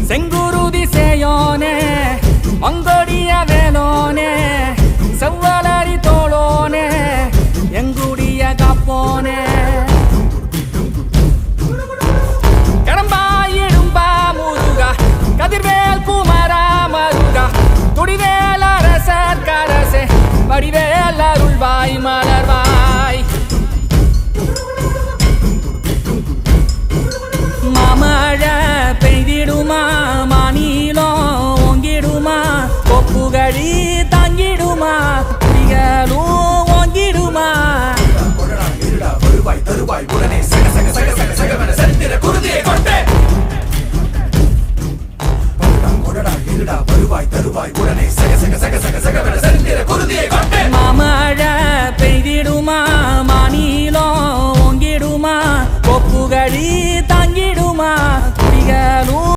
செங்குருதி சேயோனே மங்கோடிய வேலோனே செவ்வலரி தோளோனே எங்குடிய காப்போனே கடம்பாயிடும்பா முருகா கதிர்வேல் குமரா மருகா துடிவேல் அரசர் கரசே வடிவேல் அருள்வாய் மலர்வாய் மாமழை பெய்திடுமா மாநிலம் ஓங்கிடுமா கொப்புகழி தாங்கிடுமா குடிகளும் ஓங்கிடுமா வருவாய் தருவாய் உடனே சக சக சக சக சகவன செந்திர குருதியை கொண்டே கொடடா இருடா வருவாய் தருவாய் உடனே சக சக சக சக சகவன செந்திர குருதியை